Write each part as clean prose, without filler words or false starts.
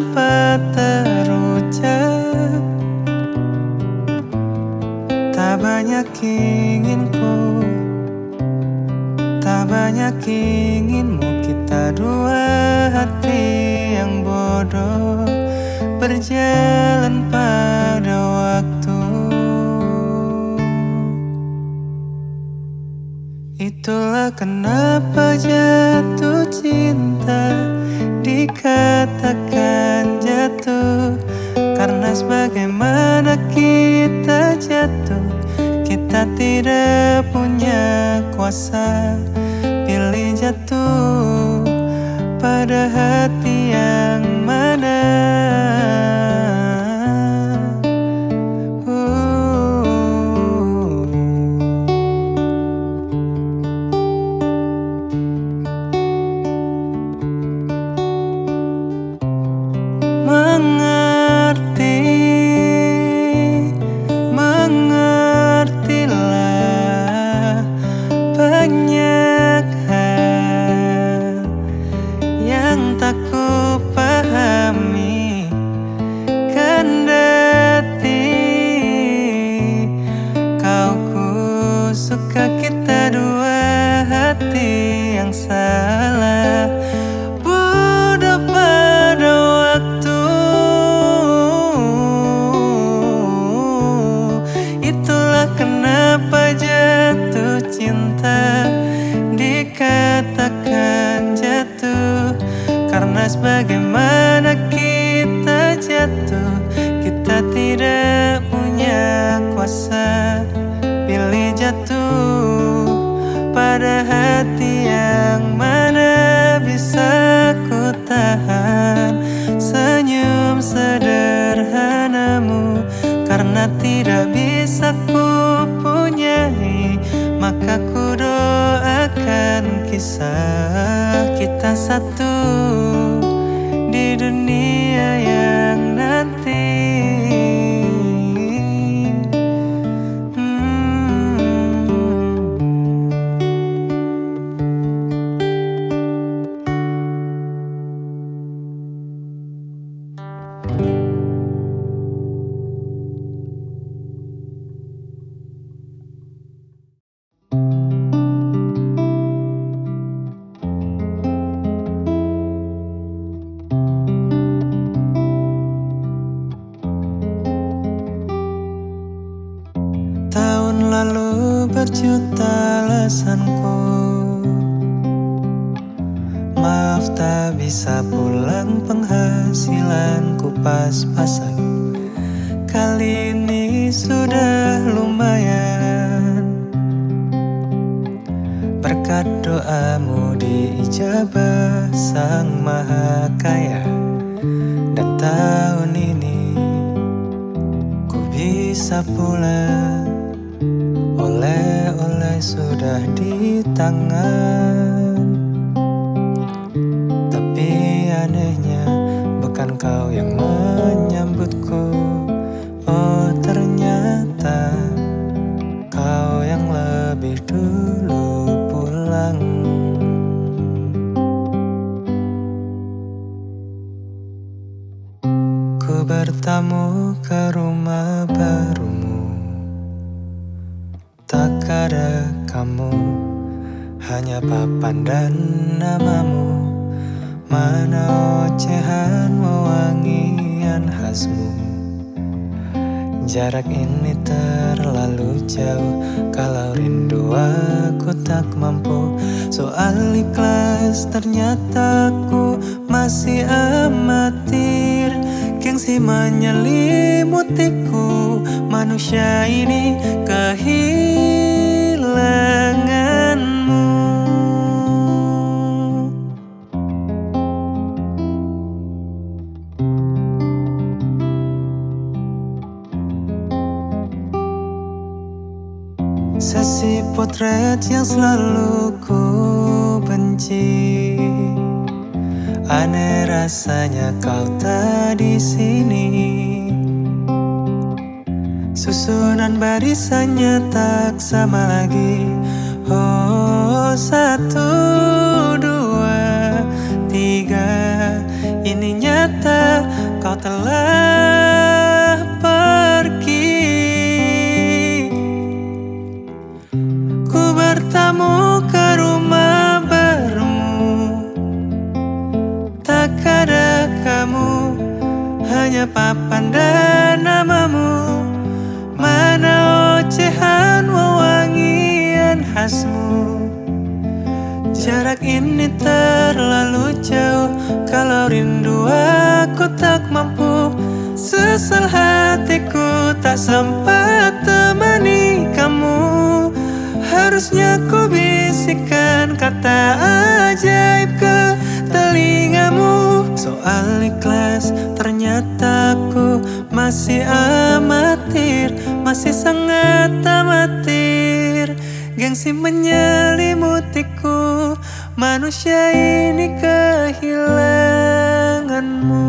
sempat terucap. Tak banyak inginku, tak banyak inginmu. Kita dua hati yang bodoh berjalan pada waktu. Itulah kenapa jatuh cinta dikatakan jatuh, karena sebagaimana kita jatuh, kita tidak punya kuasa. Pilih jatuh pada hati yang mana. Mengertilah banyak hal yang tak ku pahami, kendati kau ku suka. Kita dua hati yang salah, bodoh pada waktu. Itulah kenapa jatuh cinta dikatakan jatuh, karena sebagaimana kita jatuh, kita tidak punya kuasa. Pilih jatuh pada hati yang mana. Bisa ku tahan senyum sederhanamu, karena tidak bisa ku punyai, maka ku doakan kisah kita satu di dunia yang nanti. Tahun lalu berjuta alasanku, maaf tak bisa pulang, penghasilanku pas-pasan. Kali ini sudah lumayan, berkat doamu diijabah Sang Maha Kaya. Dan tahun ini ku bisa pulang, oleh-oleh sudah di tangan. Tapi anehnya bukan kau yang menyambutku. Oh ternyata kau yang lebih dulu pulang. Ku bertamu ke rumah barumu, tak ada kamu, hanya papan dan namamu. Mana ocehan wewangian khasmu. Jarak ini terlalu jauh, kalau rindu aku tak mampu. Soal ikhlas ternyata aku masih amatir. Gengsi menyelimutiku, manusia ini kehilanganmu. Sesi potret yang selalu ku benci, aneh rasanya kau tak di sini. Susunan barisannya tak sama lagi. Oh 1, 2, 3, ini nyata. kau telah pergi. Ku bertamu ke rumah barumu, tak ada kamu, hanya papan dan namamu. Mana ocehan wewangian khasmu. Jarak ini terlalu jauh, kalau rindu aku tak mampu. Sesal hatiku tak sempat temani kamu. Harusnya ku bisikkan kata ajaib ke telingamu. Soal ikhlas ternyata aku masih amatir, masih sangat amatir. Gengsi menyelimutiku, manusia ini kehilanganmu.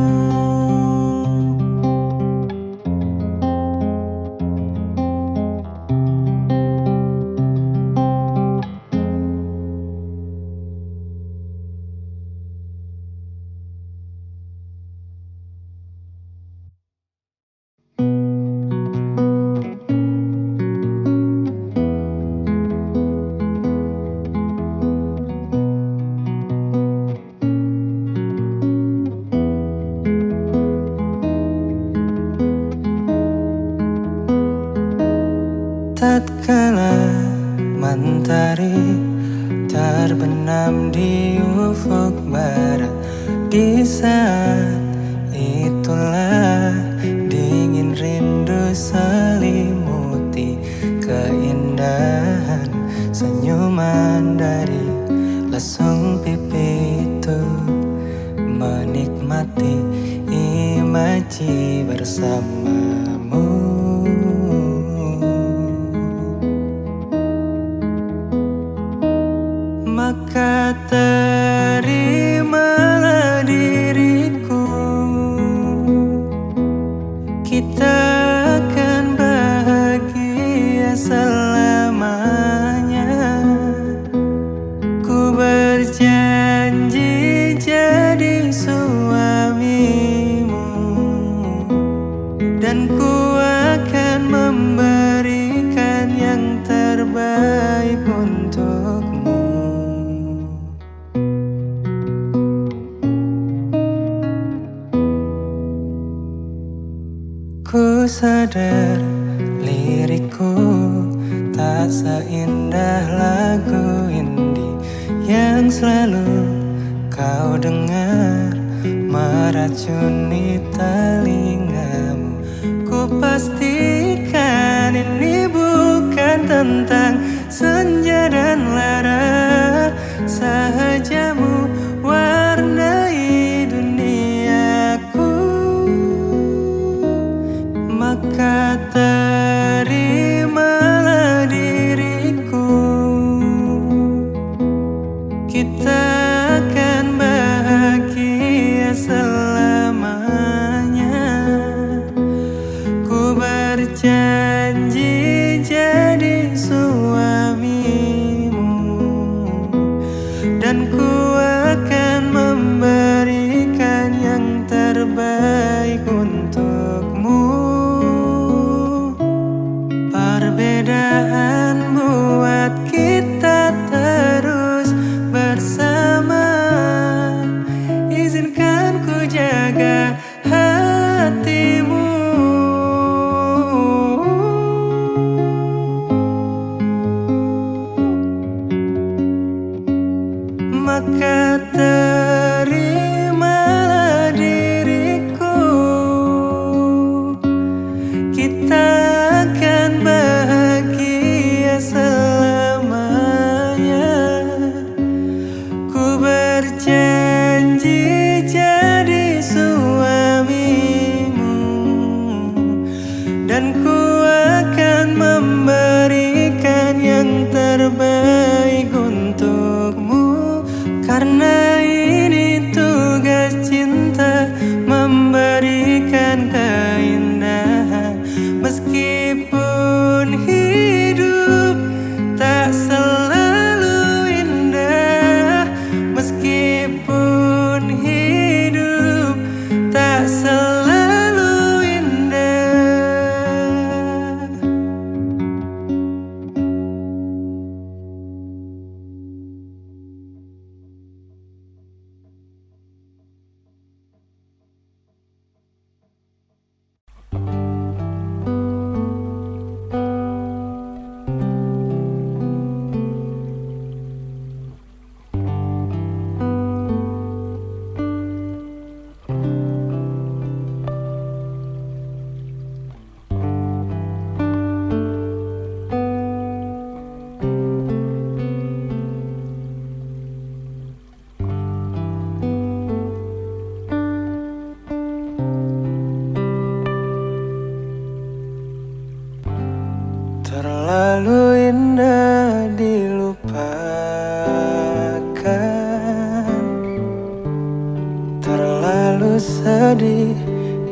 Tatkala mentari terbenam di ufuk barat, di saat itulah dingin rindu selimuti keindahan senyuman dari lesung pipi itu, menikmati imaji bersamamu. Maka terimalah diriku, kita akan bahagia selamanya. Ku berjanji jadi suamimu, dan ku akan memberikan yang terbaik untukmu. Ku sadar lirikku tak seindah lagu indie yang selalu kau dengar meracuni telingamu. Ku pastikan ini bukan tentang senja dan lara, sahajamu warnai duniaku. Maka terimalah diriku, kita akan bahagia selamanya. Ku berjanji jadi suamimu, dan ku akan memberikan yang terbaik untukmu. Perbedaan buat kita terus bersama. Izinkan ku jaga hatimu. Maka terimalah diriku,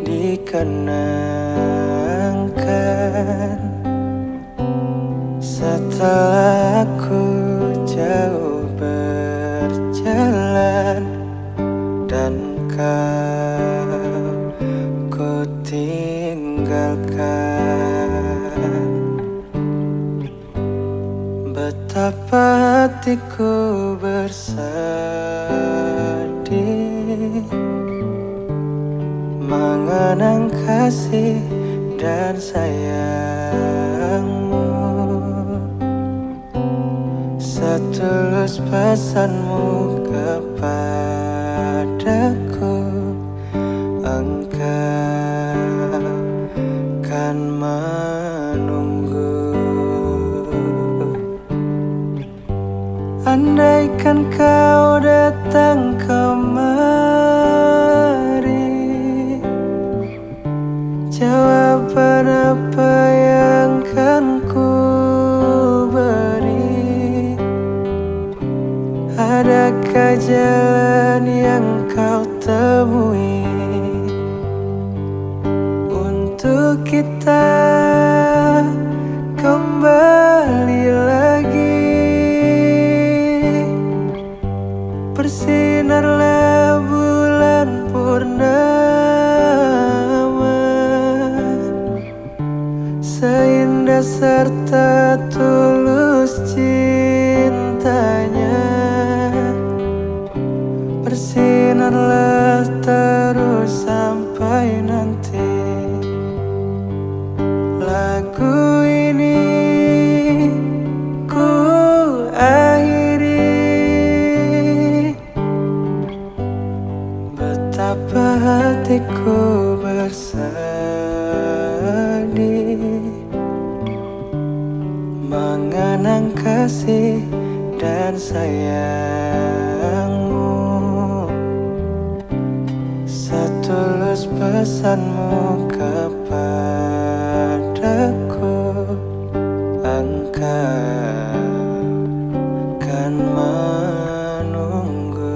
dikenangkan. Setelah aku jauh berjalan dan ku tinggalkan, betapa hatiku bersedih mengenang kasih dan sayangmu. Setulus pesanmu kepadaku, engkau kan menunggu. Andaikan kau datang kemari, jawaban apa yang kan ku beri? Adakah jalan yang kau temui untuk kita kembali lagi? Bersinarlah bulan purnama, seindah serta tulus cintanya. Bersinarlah terus sampai nanti. Lagu ini ku akhiri, betapa hatiku bersedih mengenang kasih dan sayangmu. Setulus pesanmu kepadaku, engkau kan menunggu.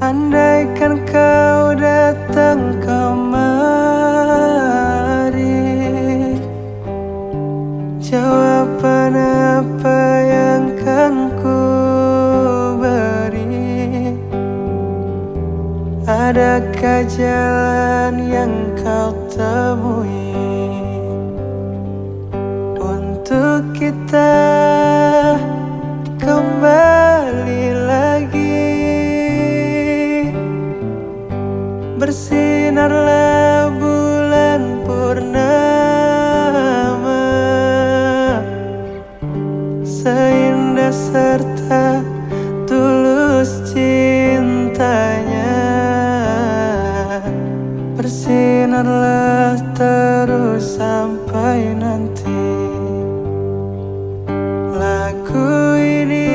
Andaikan kau datang kemari, jawaban apa yang kan ku beri? Adakah jalan yang kau temui untuk kita kembali lagi? Bersinarlah bulan purnama, seindah serta tulus cintanya. Bersinarlah terus sampai nanti. Lagu ini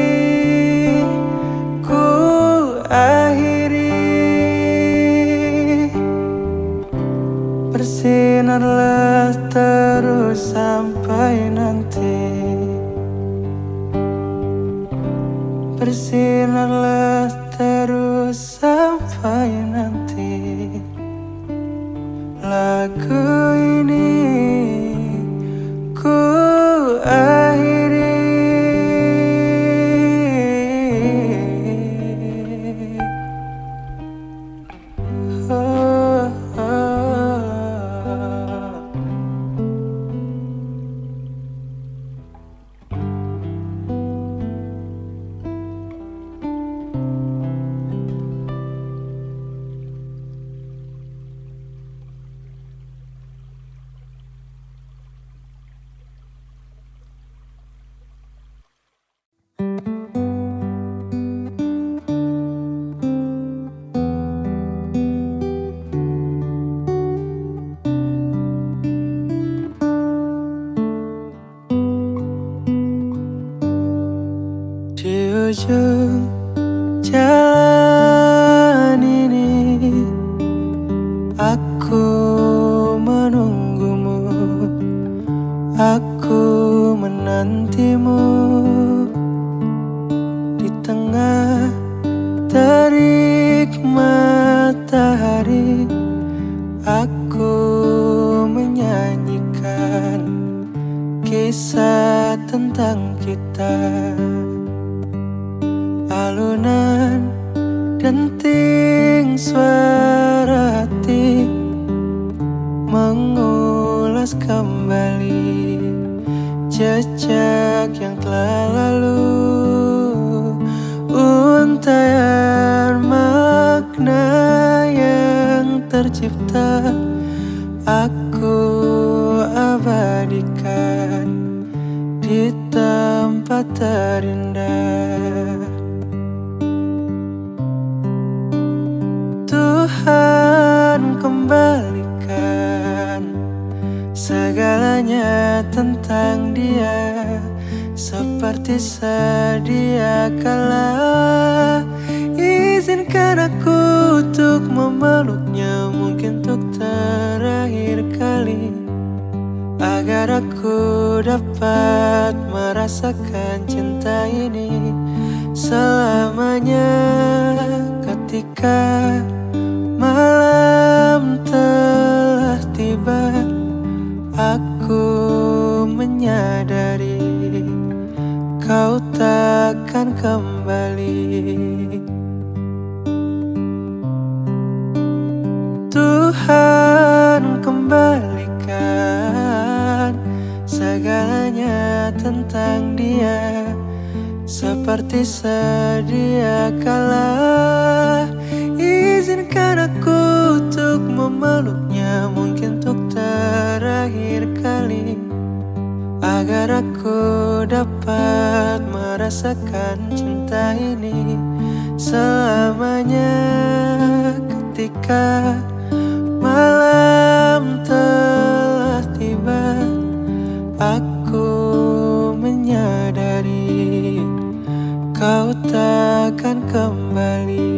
ku akhiri, bersinarlah terus sampai nanti. Bersinarlah terus sampai nanti. Lagu ini ku akhiri. Oh, oh. Di ujung jalan ini aku menunggumu, aku menantimu. Di tengah terik matahari matahari, aku menyanyikan kisah tentang kita. Alunan denting suara hati mengulas kembali jejak yang telah lalu. Untaian makna yang tercipta aku abadikan di tempat terindah. Tuhan kembalikan segalanya tentang Dia seperti sedia kala. Izinkan aku untuk memeluknya, mungkin untuk terakhir kali, agar aku dapat merasakan cinta ini selamanya. Ketika malam telah tiba, aku menyadari kau takkan kembali. Tuhan kembalikan segalanya tentang Dia seperti sedia kala. Izinkan aku untuk memeluknya, mungkin untuk terakhir kali, agar aku dapat merasakan cinta ini selamanya. Ketika malam telah tiba, aku menyadari kau takkan kembali.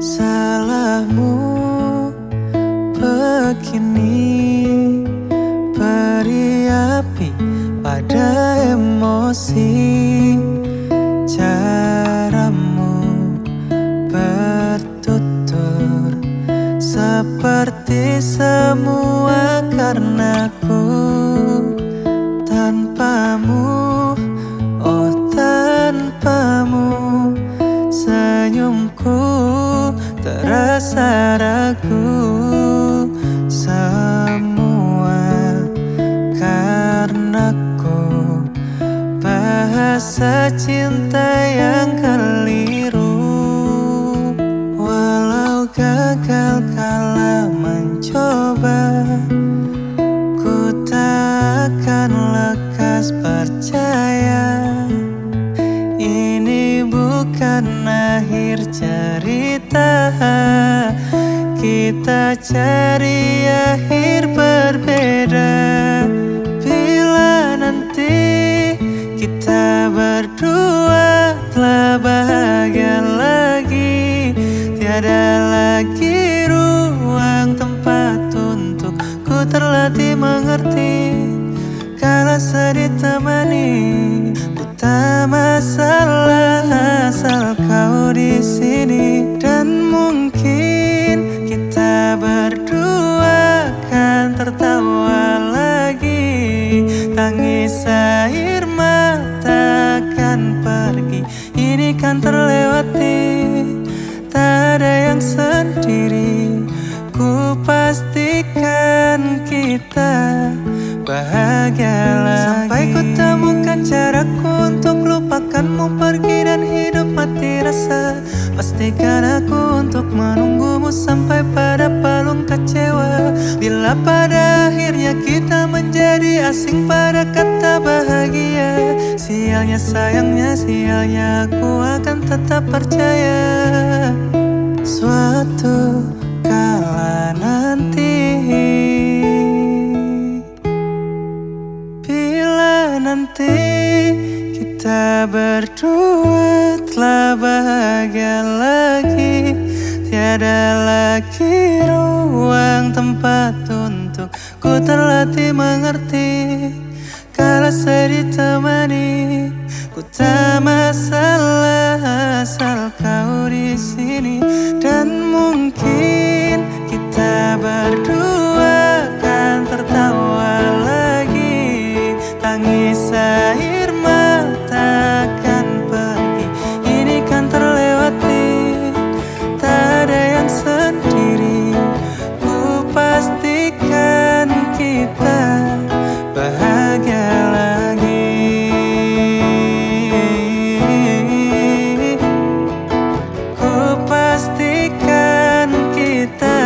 Salahmu begini, beri api pada emosi. Caramu bertutur seperti semua karenaku. Tanpamu, oh tanpamu, senyumku terasa ragu. Semua karenaku bahasa cinta yang keliru. Walau gagal kala mencoba, ku takkan lekas percaya ini bukan akhir cerita. Kita cari akhir berbeda. Bila nanti kita berdua telah bahagia lagi, tiada lagi ruang tempat untuk ku terlatih mengerti. Kala sedih temani, ku tak masalah asal kau di sini. Dan mungkin kita berdua kan tertawa lagi, tangis air mata kan pergi. Ini kan terlewati, tak ada yang sendiri. Ku pastikan kita bahagia lagi. Sampai ku temukan caraku untuk lupakanmu pergi dan hidup mati rasa. Pastikan aku untuk menunggumu sampai pada palung kecewa. Bila pada akhirnya kita menjadi asing pada kata bahagia, sialnya sayangnya sialnya aku akan tetap percaya. Suatu kala nanti berdua telah bahagia lagi. Tiada lagi ruang tempat untuk ku terlatih mengerti. Kalau sedih temani, ku tak masalah asal kau di sini. Dan mungkin kita berdua kan tertawa lagi. Tangis air mata akan pergi, ini kan terlewati. Tak ada yang sendiri, ku pastikan kita bahagia lagi. Ku pastikan kita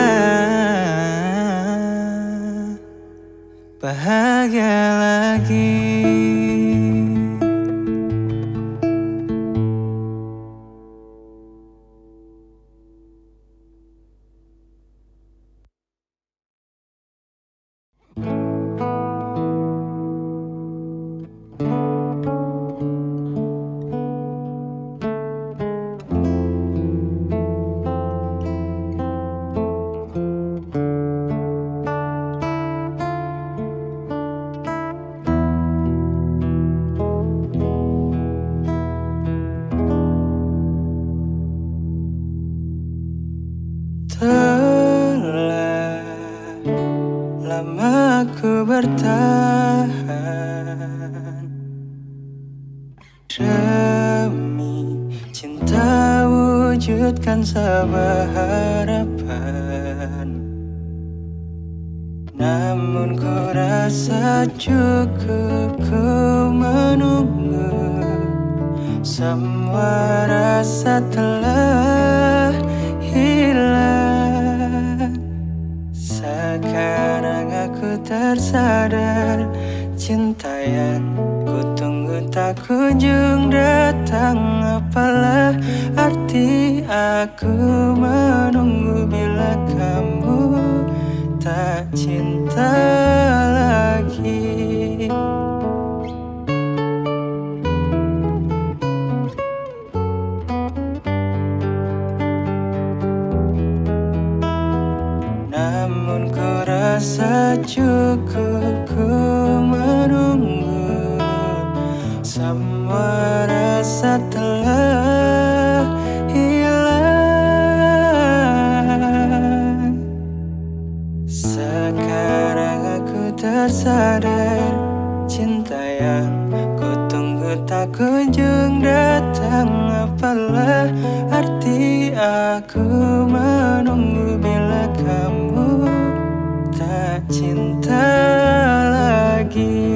bahagia lagi. Telah lama ku bertahan demi cinta, wujudkan sebuah harapan. Namun ku rasa cukup ku menunggu. Semua rasa telah hilang. Sekarang aku tersadar, cinta yang ku tunggu tak kunjung datang. Apalah arti aku menunggu bila kamu tak cinta lagi. Namun ku rasa cukup ku menunggu. Semua rasa telah hilang. Sekarang aku tersadar, cinta yang ku tunggu tak kunjung datang. Apalah arti aku menunggu bila kamu tak cinta lagi.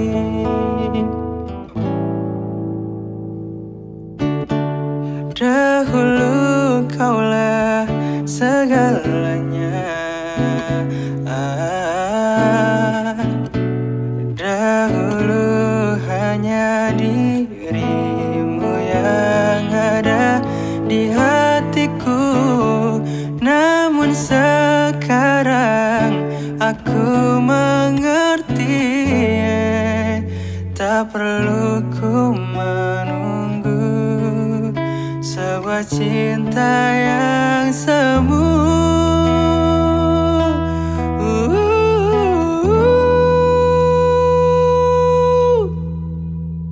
Dahulu kaulah segalanya, dahulu hanya dirimu yang ada di hatiku. Namun sekarang aku mengerti, tak perlu ku menunggu sebuah cinta yang semu.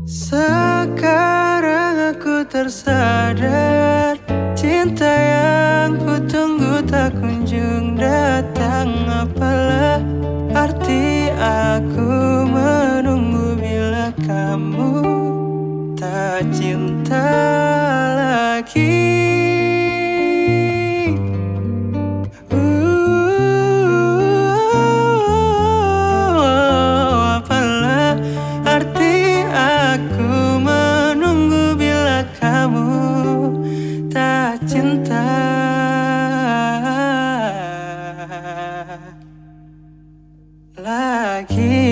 Sekarang aku tersadar, cinta yang ku tunggu tak kunjung datang. Apalah arti aku menunggu bila kamu tak cinta lagi. Apalah arti aku menunggu bila kamu tak cinta lagi.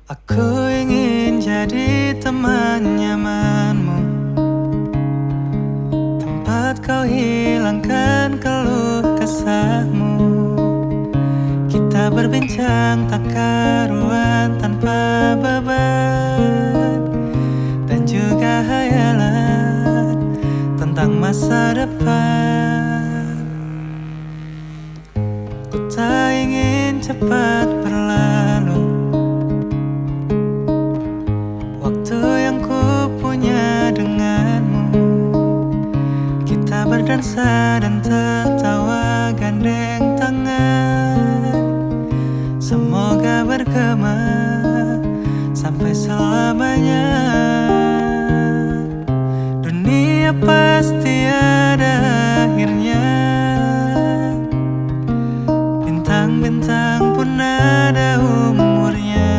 Aku ingin jadi teman nyamanmu, tempat kau hilangkan keluh kesahmu. Kita berbincang tak karuan tanpa beban, dan juga hayalan tentang masa depan. Ku tak ingin cepat berlalu waktu yang ku punya denganmu. Kita berdansa dan tertawa gandeng tangan, semoga bergema sampai selamanya. Dunia pasti ada akhirnya, bintang-bintang pun ada umurnya.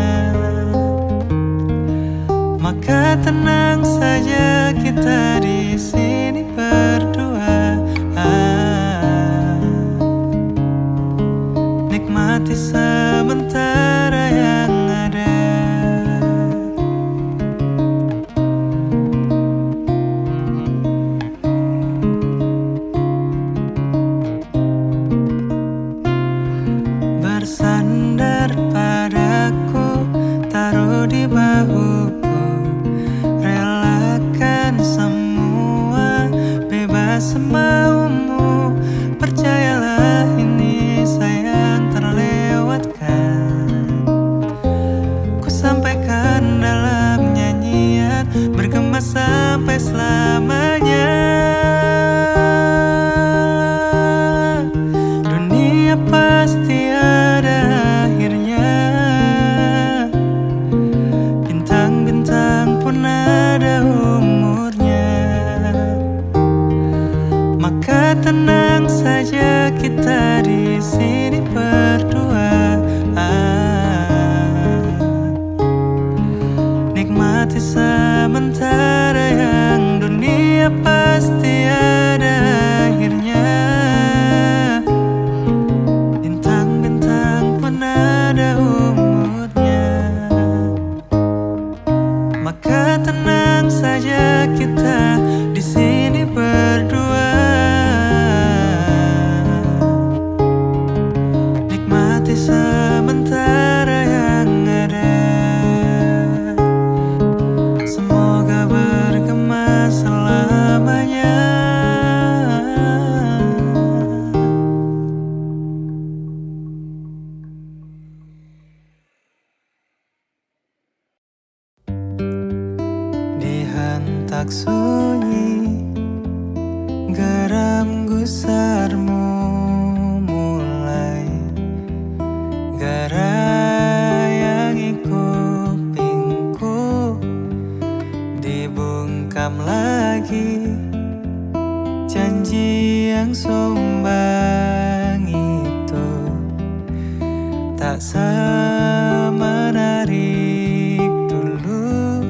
Maka tenang saja kita di sini berdua, nikmati sementara yang ada. Bersandar padaku, taruh di bahuku, relakan semua, bebas semaumu. Percayalah ini sayang terlewatkan. Ku sampaikan dalam nyanyian, bergema sampai selamanya. Dunia pasti ada akhirnya, bintang-bintang pun ada umurnya. Maka tenang saja kita di sini berdua, nikmati sementara yang dunia pasti ada akhirnya. Bintang-bintang pun ada umurnya. Maka tenang saja kita di sini berdua, nikmati sementara yang ada. Semoga bergema selamanya. Dihentak sunyi, geram gusarmu mulai gerayangi kupingku, dibungkam lagi janji yang sumbang itu. Tak semenarik dulu,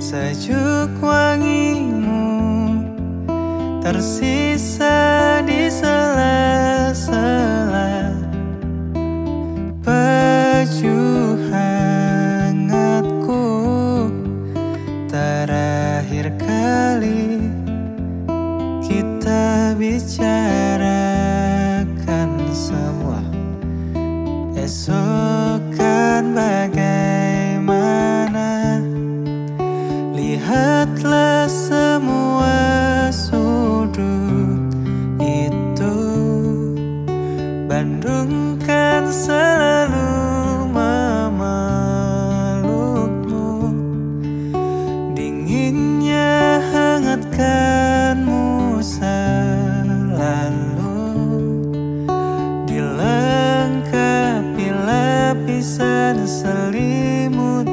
sejuk wangimu tersisa di sela-sela baju hangatku. Terakhir kali kita bicarakan semua, esok kan bagaimana. Lihatlah semua sudut itu, Bandung kan selalu memelukmu. Dinginnya hangatkanmu selalu, dilengkapi lapisan selimut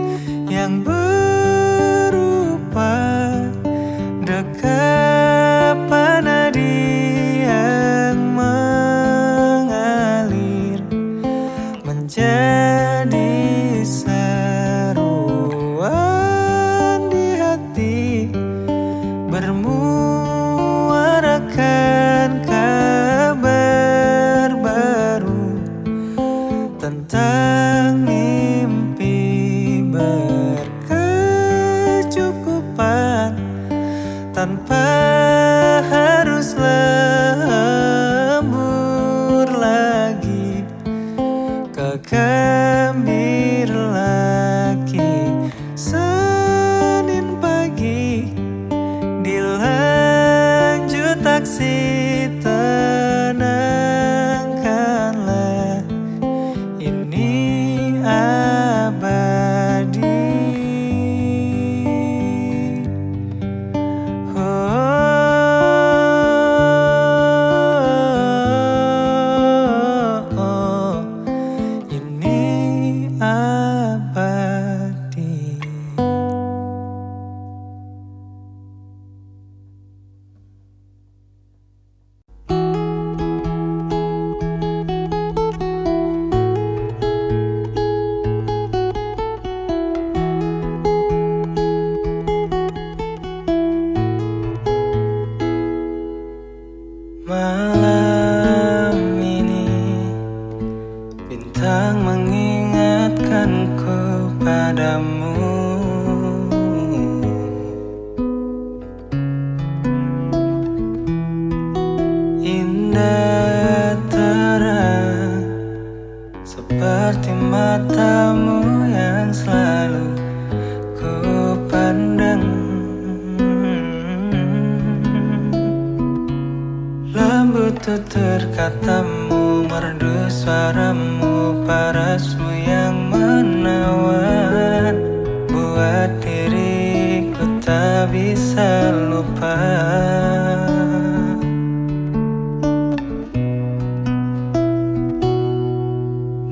yang berupa dekapan nadi yang mengalir menjadi seruan di hati, bermuarakan kabar baru tentang mimpi berkecukupan tanpa harus tutur katamu, merdu suaramu, parasmu yang menawan, buat diriku tak bisa lupa.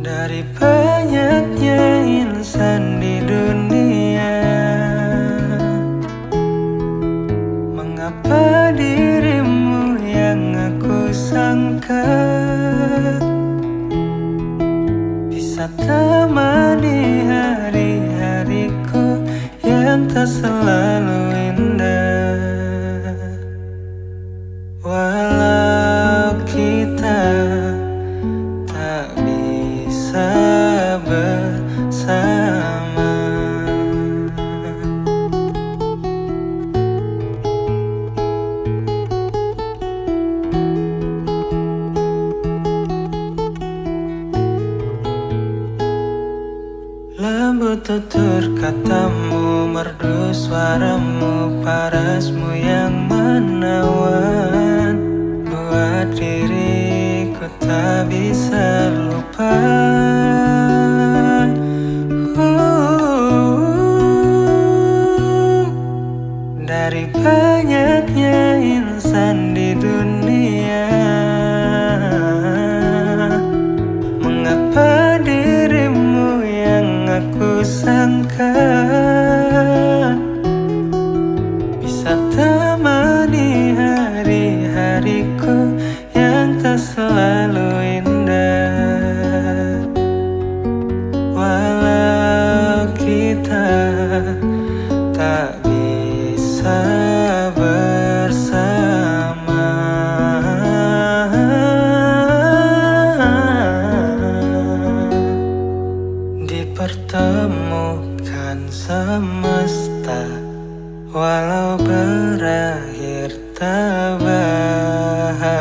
Dari banyaknya insan di dunia, mengapa dirimu yang aku sangka bisa temani hari-hariku yang tak selalu indah. Walau kita tak bisa bersama, lembut tutur katamu, merdu suaramu, parasmu yang menawan, buat diriku tak bisa lupa. Dari banyaknya insan di dunia, mengapa dirimu yang aku sangka bisa temani hari-hariku yang tak selalu indah. Walau kita tak bisa bersama, dipertemukan semesta, walau berakhir tak bahagia.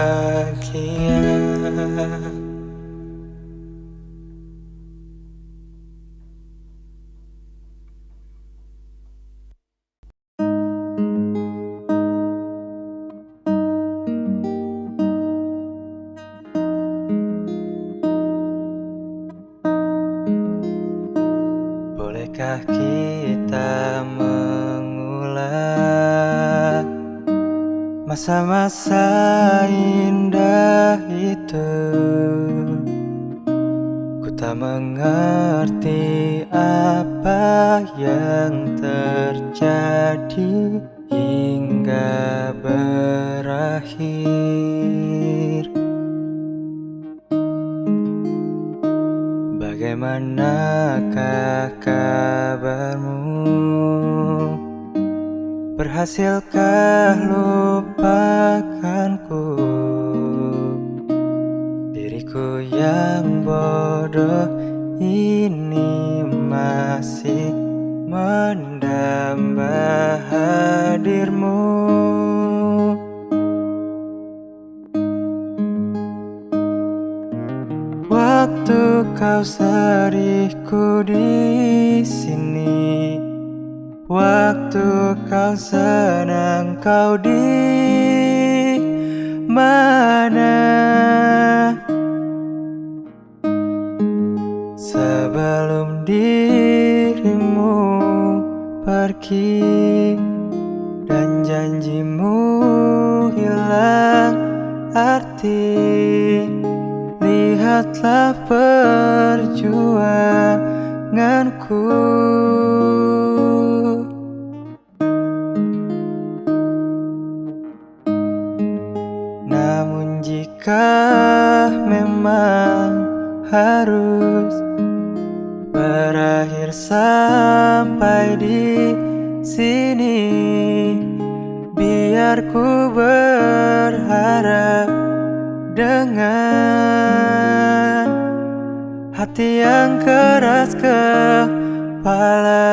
Bolehkah kita mengulang masa-masa indah itu? Ku tak mengerti apa yang terjadi hingga berakhir. Bagaimanakah kabarmu? Berhasilkah lupakanku? Diriku yang bodoh ini masih mendamba hadirmu. Waktu kau sedihku di sini, waktu kau senang kau di mana? Sebelum dirimu pergi dan janjimu hilang arti, lihatlah perjuanganku. Namun jika memang harus berakhir sampai di sini, biar ku berharap dengan hati yang keras kepala.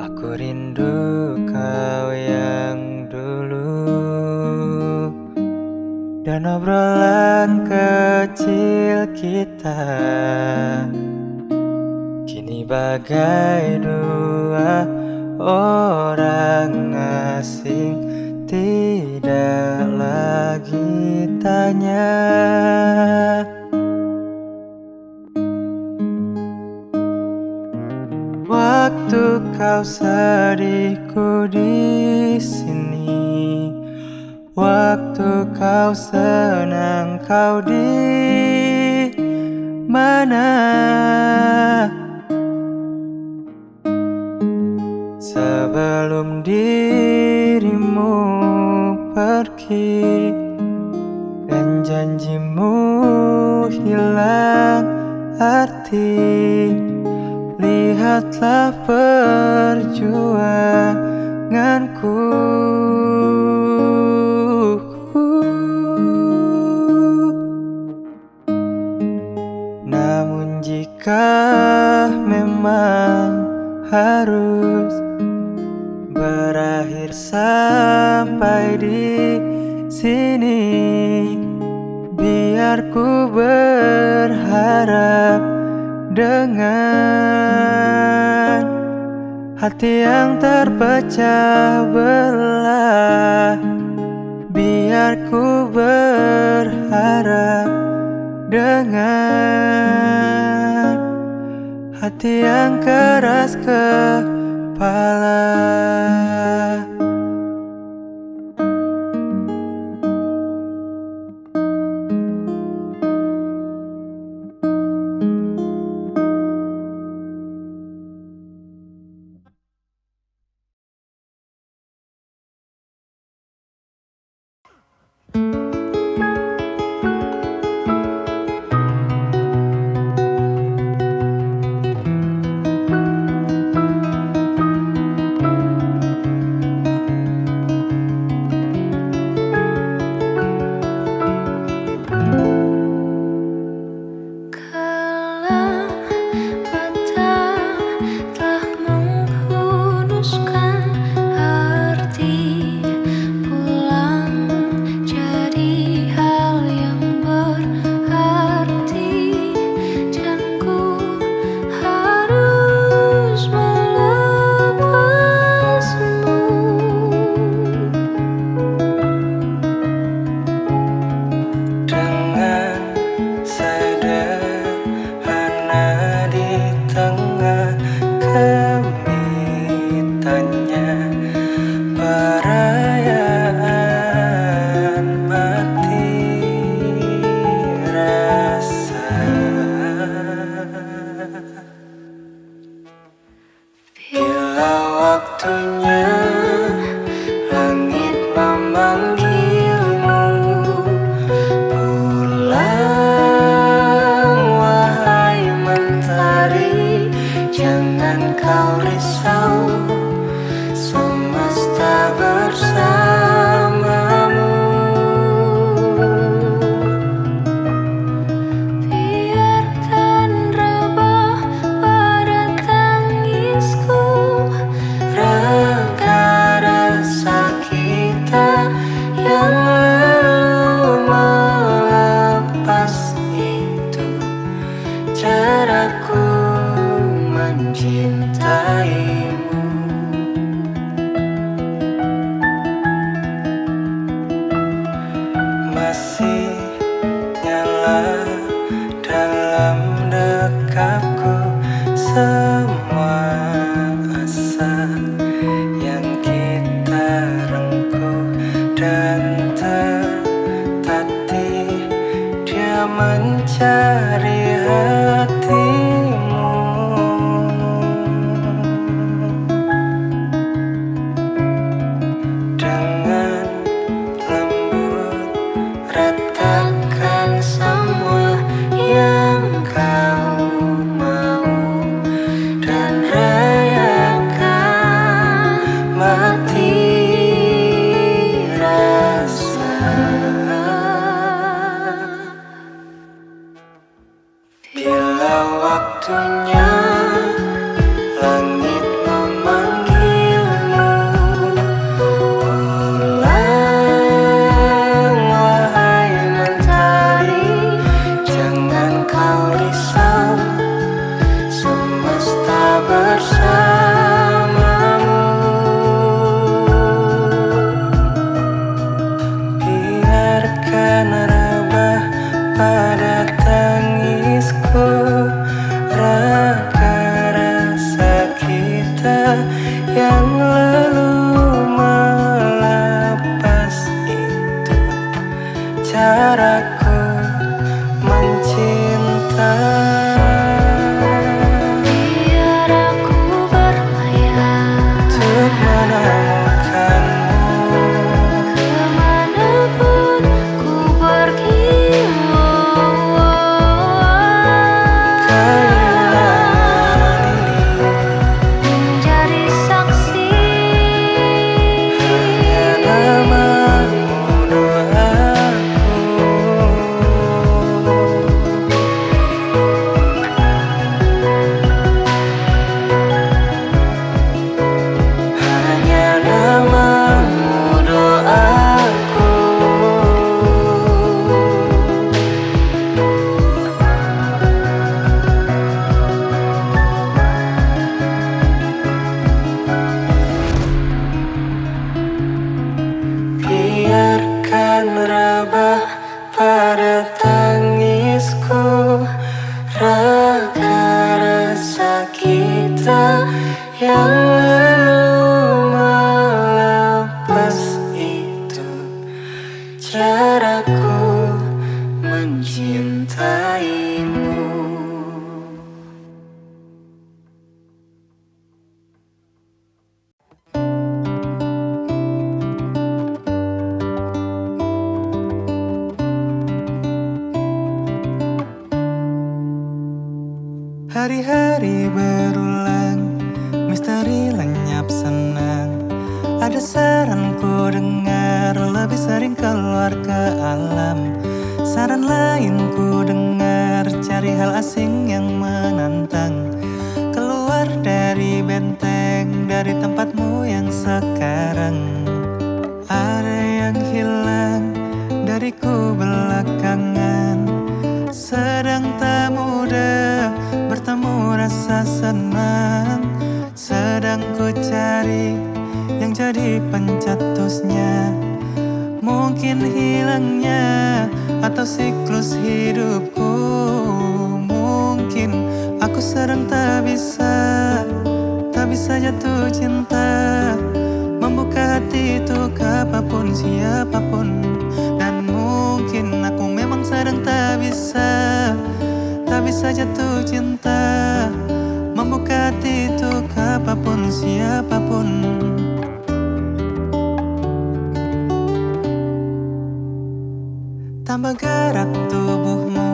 Aku rindu kau yang dulu, dan obrolan kecil kita bagai dua orang asing, tidak lagi tanya. Waktu kau sedih ku di sini, waktu kau senang kau di mana? Sebelum dirimu pergi dan janjimu hilang arti, lihatlah perjuanganku. Namun jika memang harus berakhir sampai di sini, biar ku berharap dengan hati yang terpecah belah. Biar ku berharap dengan hati yang keras kepala. Semesta caraku mencinta. Biar aku berlayar Untuk menemukanmu kemanapun ku pergi. Kehilangan ini Menjadi saksi hanya namamu doaku. Hanya namamu doaku. Biarkan rebah pada tangisku raga rasa kita yang belum melepas. Itu caraku mencintaimu. Hari-hari berulang, misteri lenyap senang. Ada saran ku dengar, lebih sering keluar ke alam. Saran lain ku dengar, cari hal asing yang menantang. Keluar dari benteng, dari tempatmu yang sekarang. Ada yang hilang dariku belakangan. Sedang tak mudah bertemu rasa senang. Sedang ku cari yang jadi pencetusnya. Mungkin hilangnya atau siklus hidupku. Mungkin aku sedang tak bisa jatuh cinta. Membuka hati untuk apapun, siapapun. Dan mungkin aku memang sedang tak bisa jatuh cinta. Membuka hati untuk apapun, siapapun. Tambah gerak tubuhmu,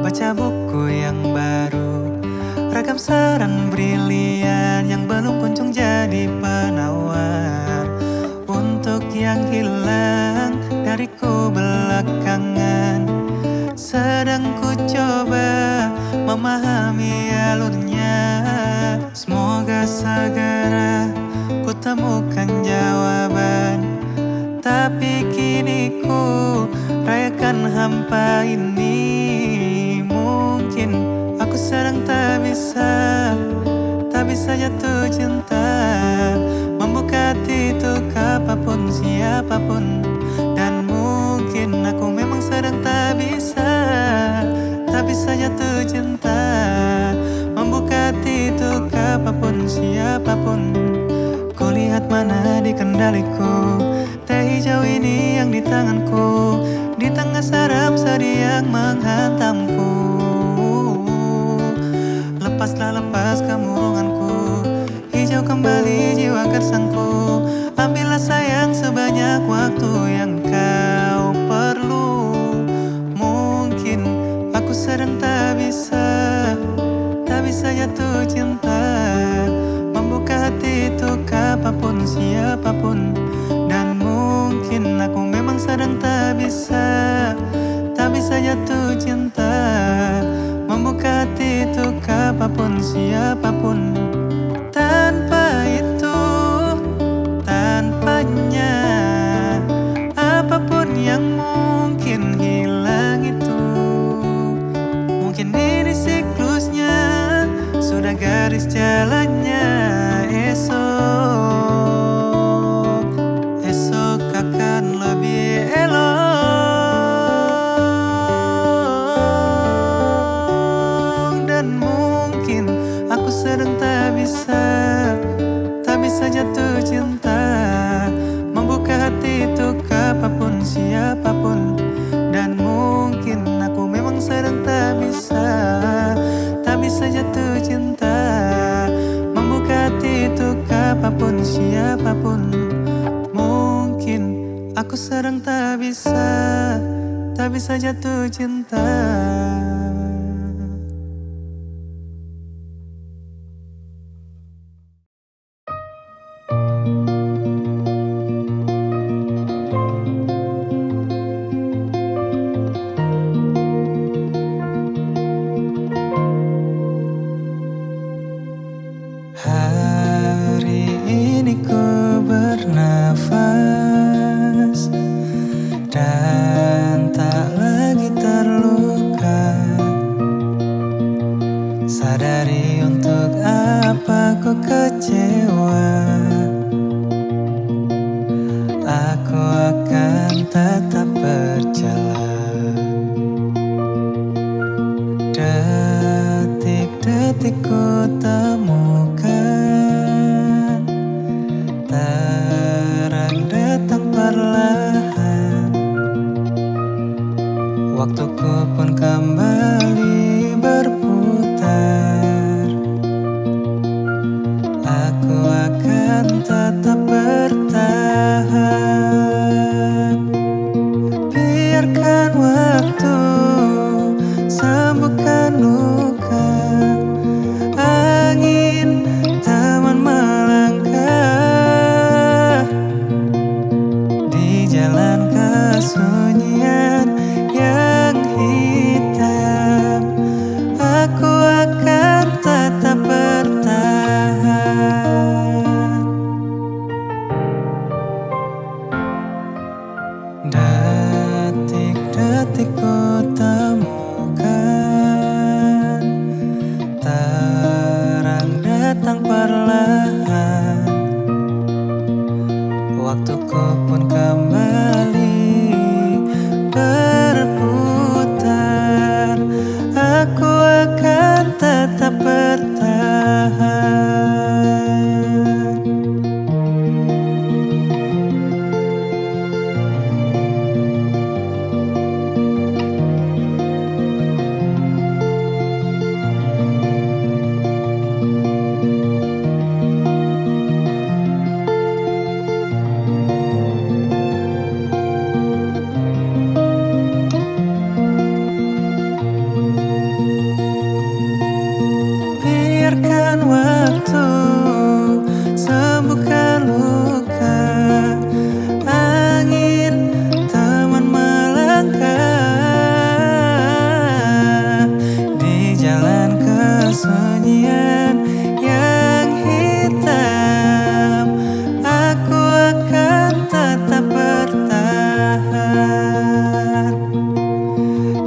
baca buku yang baru. Ragam saran brilian yang belum kunjung jadi penawar. Untuk yang hilang dariku belakangan. Sedang ku coba memahami alurnya. Semoga segera ku temukan jawaban. Tapi kini ku rayakan hampa ini. Mungkin aku sedang tak bisa jatuh cinta. Membuka hati untuk apapun, siapapun. Dan mungkin aku memang sedang tak bisa jatuh cinta. Membuka hati untuk apapun, siapapun. Kulihat mana di kendaliku teh hijau ini yang di tanganku. Di tengah saram sedih yang menghantamku. Lepas kemurunganku. Hijau kembali jiwa gersangku. Ambillah sayang sebanyak waktu yang kau perlu. Mungkin aku sedang tak bisa jatuh cinta. Membuka hati untuk apapun, siapapun. Dan mungkin aku memang sedang tak bisa jatuh cinta. Membuka hati untuk apapun, siapapun. Tanpa itu, tanpanya, apapun yang mungkin hilang itu. Mungkin ini siklusnya, sudah garis jalannya. Esok akan lebih elok. Dan mungkin aku sedang tak bisa jatuh cinta. Membuka hati untuk apapun, siapapun. sedang tak bisa jatuh cinta. Hari ini ku bernafas dan tak lagi terluka. Sadari untuk apa ku kecewa. Aku akan tetap berjalan. Detik-detik ku temukan, terang datang perlahan. Waktuku pun kembali berputar. Aku akan tetap bertahan. Biarkan waktu sembuhkan luka. Angin teman melangkah di jalan kesunyian yang hitam. Aku akan tetap bertahan. Detik-detik ku temukan, terang datang perlahan. Waktuku pun kembali berputar. Aku akan tetap bertahan. Biarkan waktu sembuhkan luka. Angin teman melangkah di jalan kesunyian yang hitam. Aku akan tetap bertahan.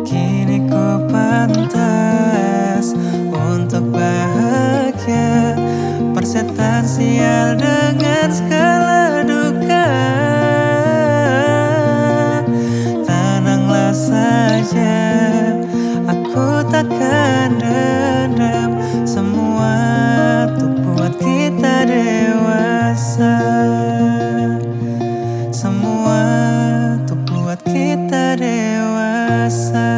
Kini ku pantas untuk bahagia. Persetan sial dengan segala duka. Tenanglah saja, aku takkan dendam. Semua untuk buat kita dewasa. Semua untuk buat kita dewasa.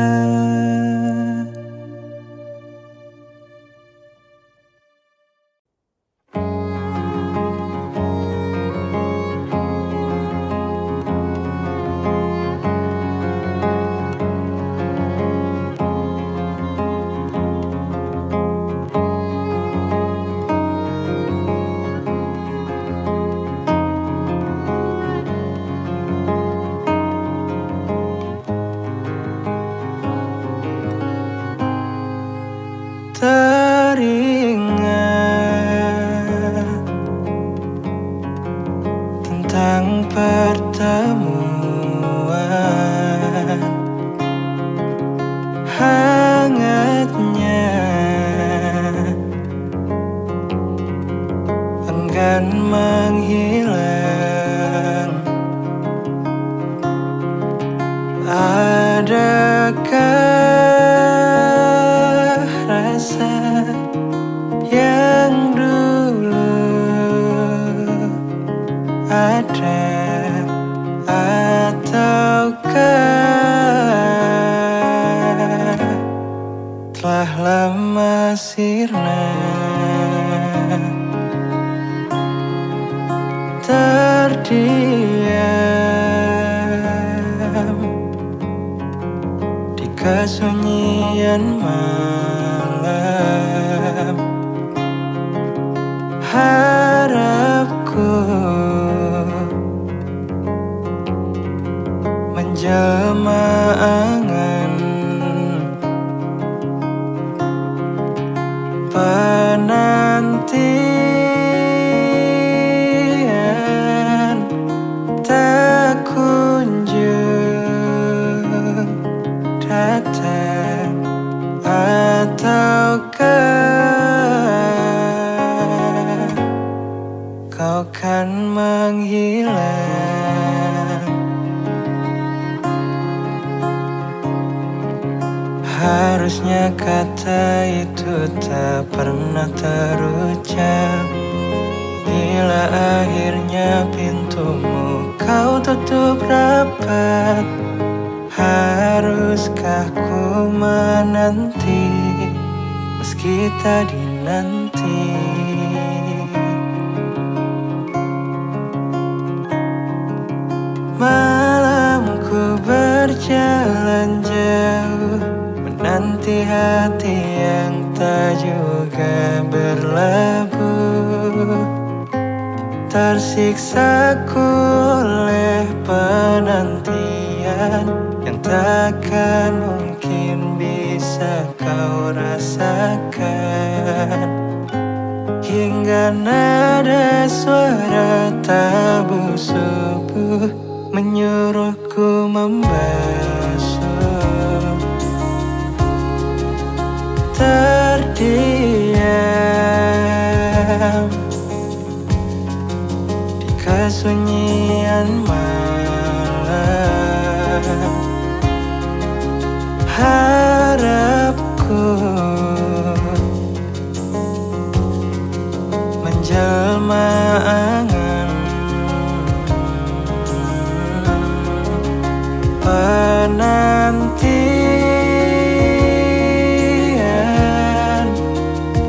Teringat tentang pertemuan hangatnya, enggan menghilang. Adakah rasa yang dulu ada, ataukah telah lama sirna? Terdiam kesunyian malam. Harapku menjelma angan penantian tak kunjung datang. Ataukah kau kan menghilang? Harusnya kata itu tak pernah terucap. Bila akhirnya pintumu kau tutup rapat, haruskah ku menanti meski tak dinanti? Malamku berjalan jauh, menanti hati yang tak juga berlabuh. Tersiksaku oleh penantian yang takkan mungkin bisa kau rasakan. Hingga nada suara tabu subuh menyuruhku membasuh. Terdiam di kesunyian malam. Harapku menjelma angan penantian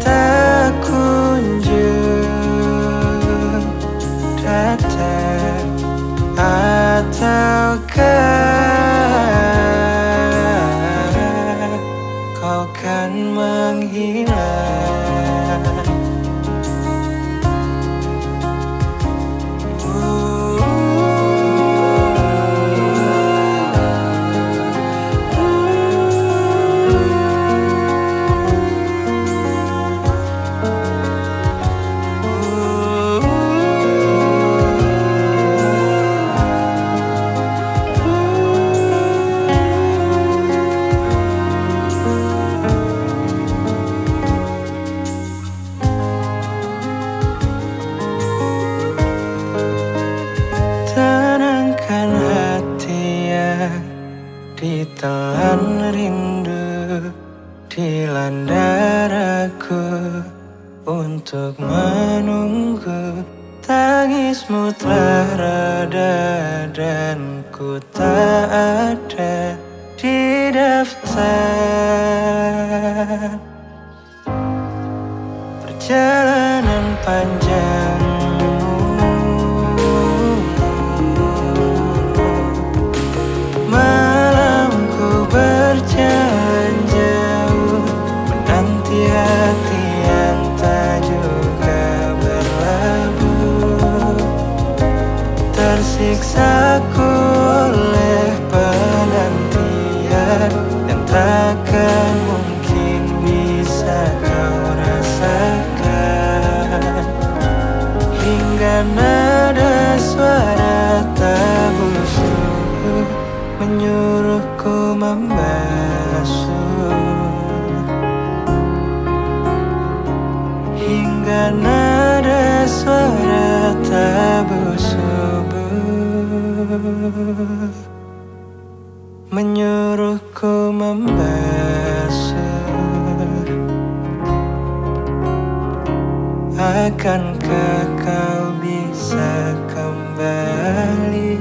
tak kunjung datang. Ataukah kau kan menghilang? Tenangkan hati yang ditelan rindu, dilanda ragu untuk menunggu. Tangismu telah reda dan ku tak ada di daftar perjalanan panjangmu. Malamku berjalan jauh, menanti hati yang tak juga berlabuh. Tersiksaku oleh penantian yang takkan mungkin bisa kau rasakan. Hingga nada suara tabu subuh menyuruhku membasuh. Hingga nada suara tabu subuh menyuruhku membasuh. Akankah kau bisa kembali?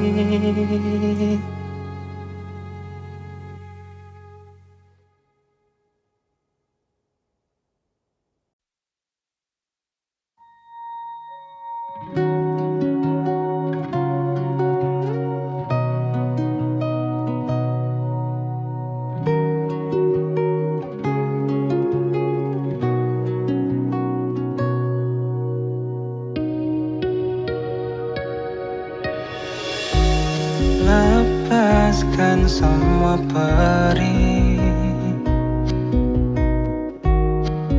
semua peri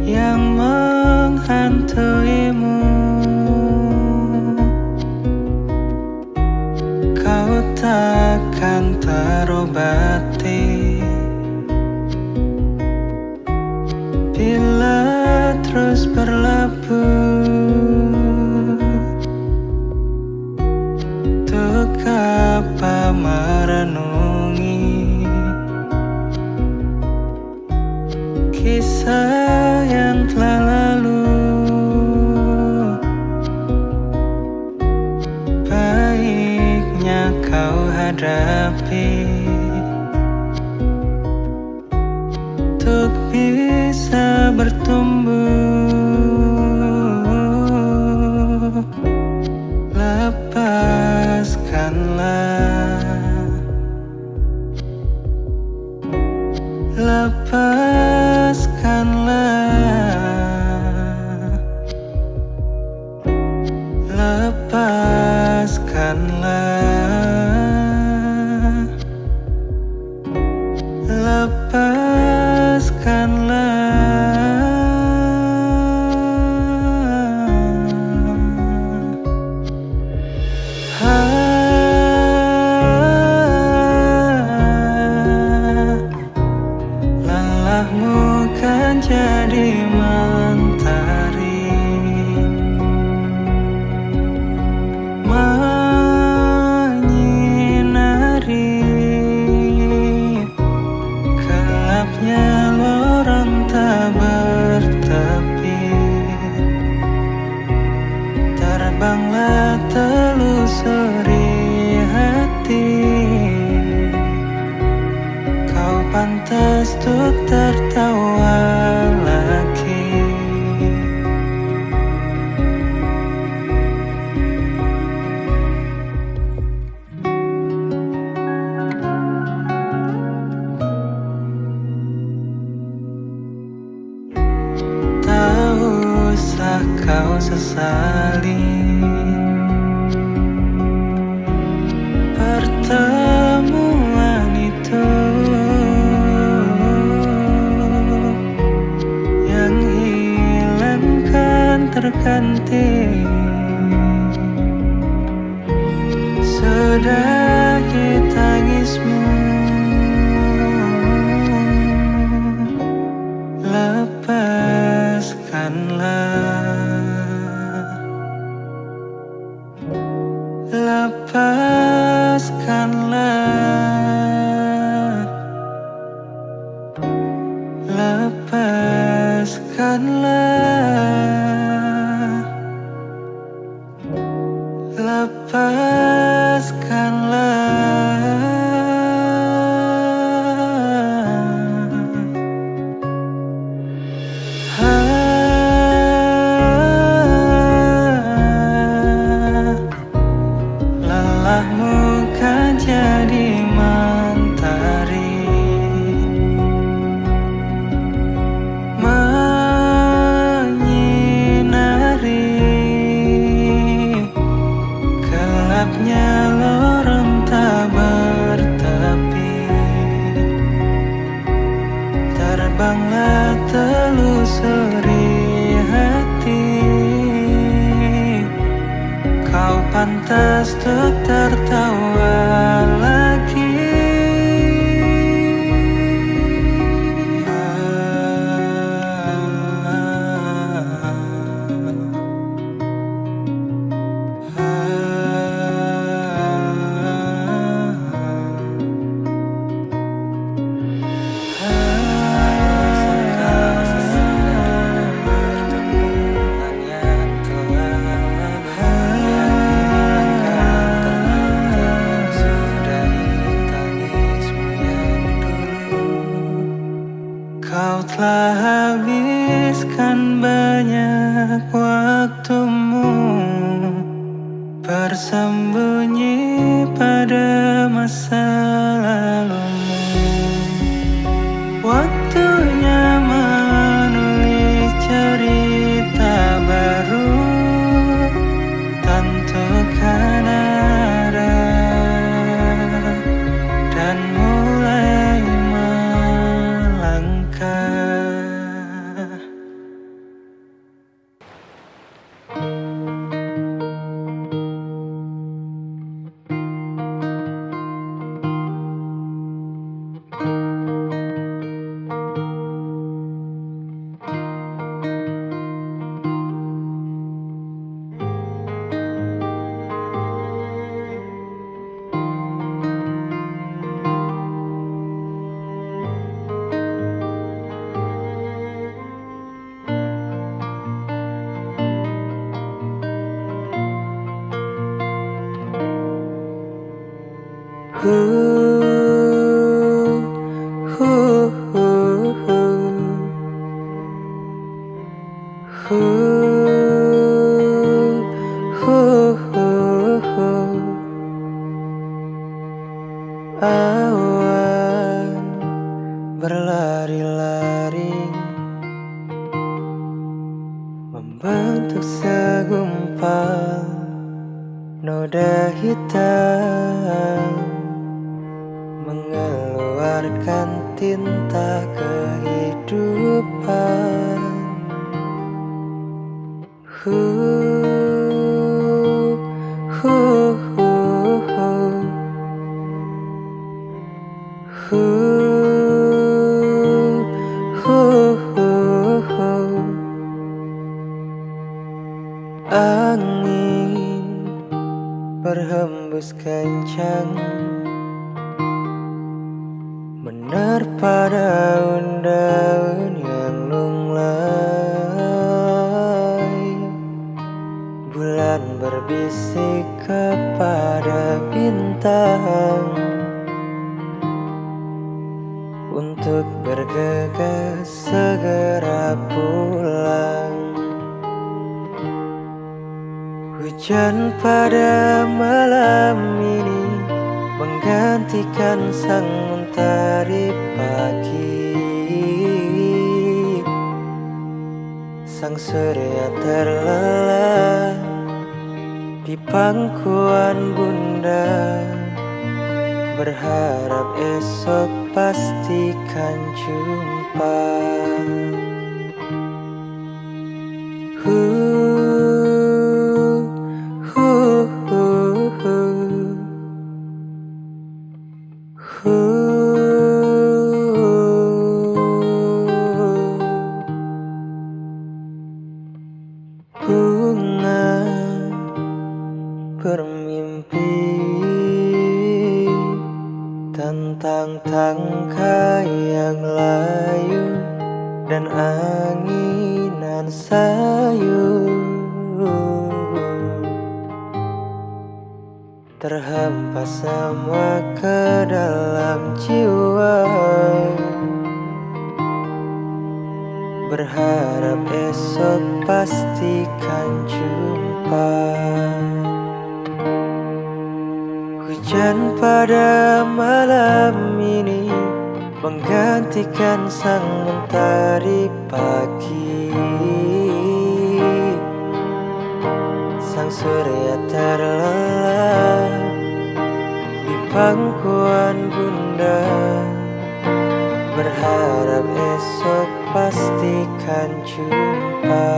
yang menghantuimu. Kau takkan terobati bila terus berlabuh. Untuk apa merenungi kisah yang telah lalu? Baiknya kau hadapi untuk bisa bertumbuh. Lelahmu kan jadi mentari, menyinari gelapnya lorong tak bertepi. Terbanglah telusuri hati, kau pantas untuk tertawa lagi. Tak usah kau sesali pertemuan itu yang hilang kan terganti. Sudahi tangismu, lepaskanlah, lepaskanlah, lelahmu kan jadi mentari, menyinari gelapnya lorong tak bertepi. Terbanglah telusuri hati, kau pantas untuk tertawa lagi. Kau telah habiskan banyak waktumu bersembunyi pada masa lalumu. Waktunya menulis cerita baru, tentukan arah dan hu, hu, hu, hu, hu, hu, hu. Awan berlari-lari membentuk segumpal noda hitam, mengeluarkan tinta kehidupan. Hu, hu, hu, hu, hu, hu, hu, hu. Angin berhembus kencang menerpa daun-daun yang lunglai. Bulan berbisik kepada bintang untuk bergegas segera pulang. Hujan pada malam ini menggantikan sang mentari pagi. Sang surya terlelap di pangkuan bunda, berharap esok pastikan jumpa. Hu, hu, hu, hu, hu. Bunga bermimpi tentang tangkai yang layu dan anginan sayu. Terhempas semua ke dalam jiwa, berharap esok pastikan jumpa. Hujan pada malam ini menggantikan sang mentari pagi. Sang surya terlelap di pangkuan bunda, berharap esok pastikan jumpa.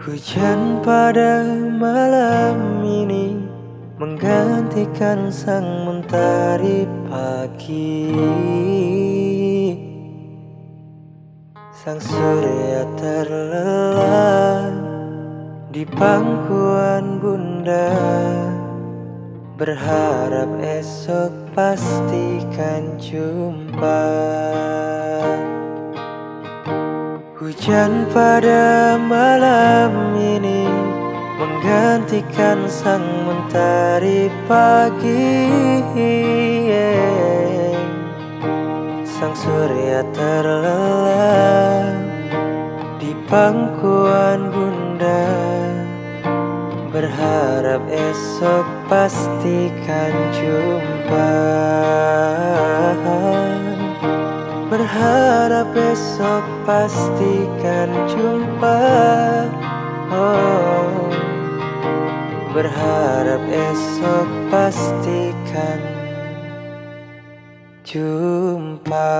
Hujan pada malam ini menggantikan sang mentari pagi. Sang surya terlelap di pangkuan bunda, berharap esok pastikan jumpa. Hujan pada malam ini menggantikan sang mentari pagi. Sang surya terlelap di pangkuan bunda, berharap esok pastikan jumpa. Berharap esok pastikan jumpa. Oh, berharap esok pastikan jumpa.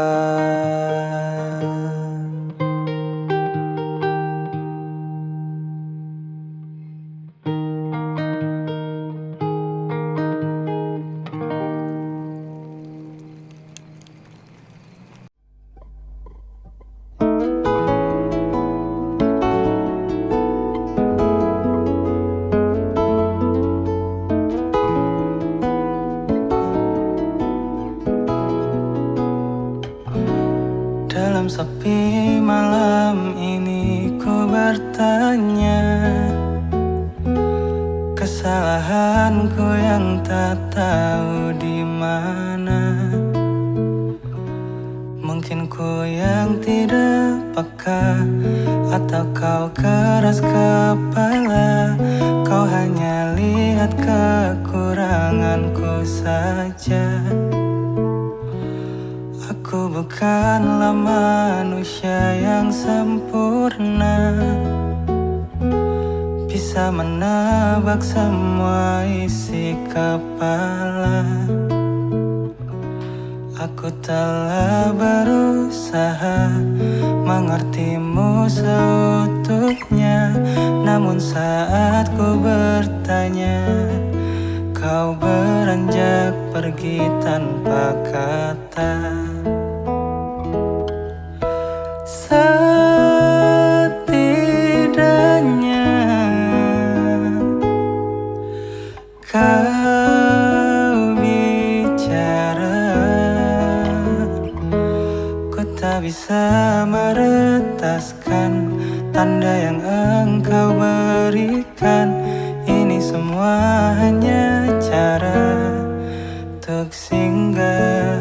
Dalam sepi malam ini ku bertanya, kesalahanku yang tak tahu di mana. Mungkin ku yang tidak peka, atau kau keras kepala. Kau hanya lihat kekuranganku saja. Aku bukanlah manusia yang sempurna, bisa menebak semua isi kepala. Aku telah berusaha mengertimu seutuhnya, namun saat ku bertanya, kau beranjak pergi tanpa kata. Setidaknya kau bicara, ku tak bisa meretaskan tanda yang engkau berikan. Ini semua hanya cara untuk singgah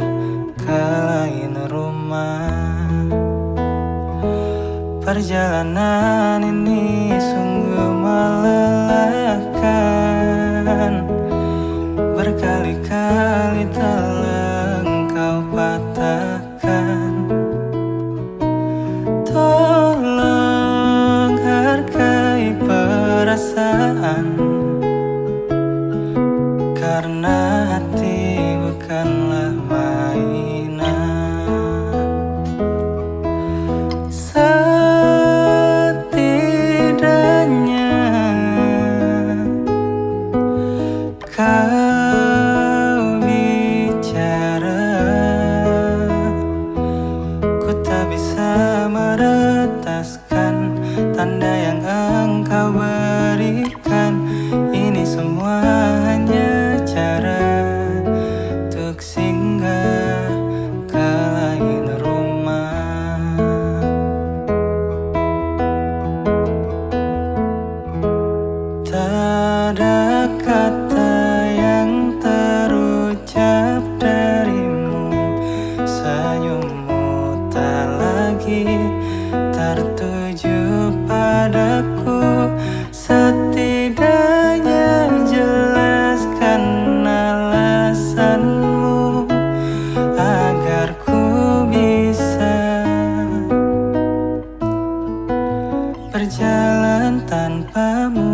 ke lain rumah. Perjalanan ini sungguh melelahkan, berkali-kali telah engkau patahkan. Tolong hargai perasaan, karena hati bukanlah mainan. Kau bicara, ku tak bisa meretaskan tanda yang engkau berikan. Ini semua hanya cara untuk singgah ke lain rumah. Tak ada kata yang terucap darimu, senyummu tak lagi tertuju padaku. Setidaknya jelaskan alasanmu agar ku bisa berjalan tanpamu.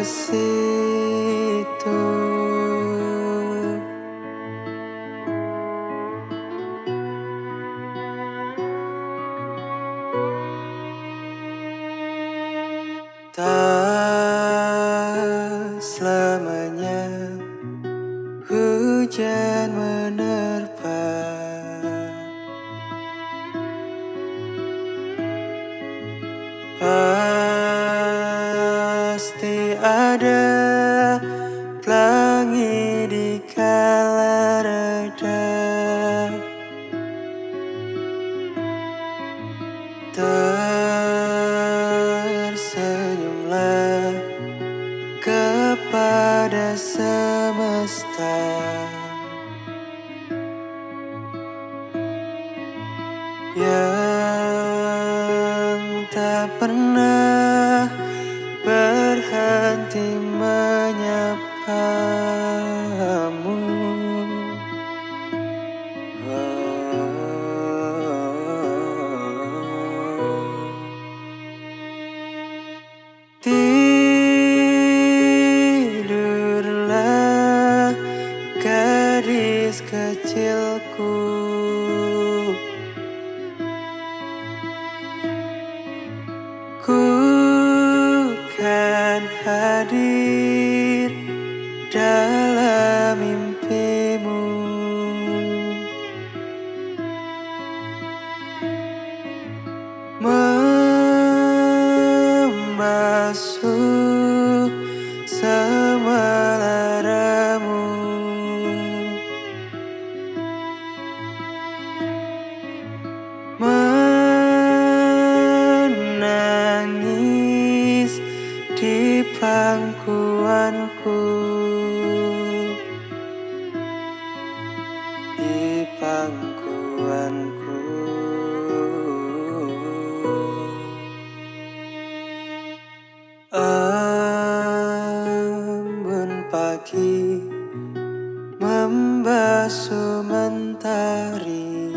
situ. Tak selamanya hujan menerpa, pasti ada pelangi di kala reda. Tersenyumlah kepada semesta yang tak pernah berhenti menyapamu. Tidurlah gadis kecilku, ku kan hadir dalam mimpimu. Membasuh semua laramu, menangis di pangkuanku, di pangkuanku. Embun pagi membasuh mentari,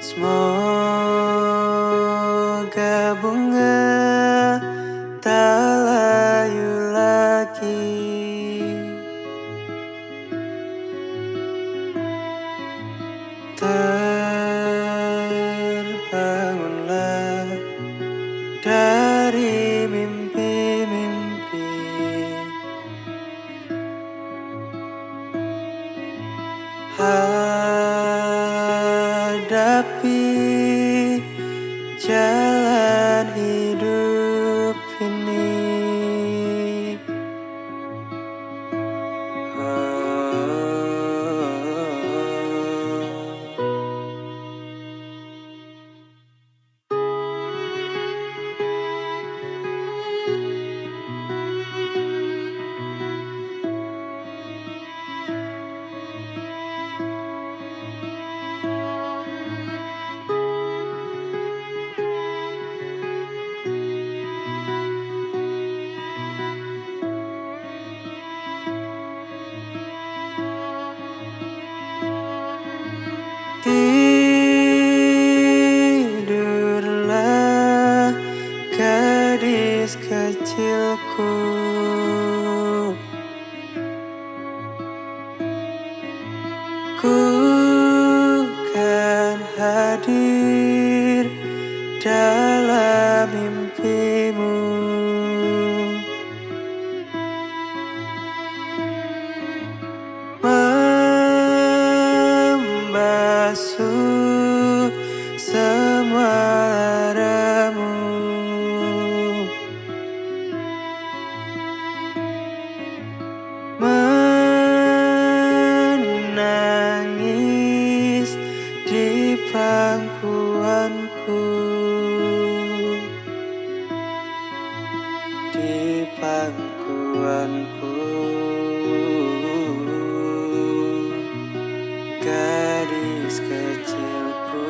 semoga bunga tak layu lagi. Terbangunlah dari mimpi-mimpi, hadapi jalan hidup ini. Tidurlah gadis kecilku, ku kan hadir dalam mimpimu. Membasuh semua laramu, menangis di pangkuanku, di pangkuanku. Gadis kecilku,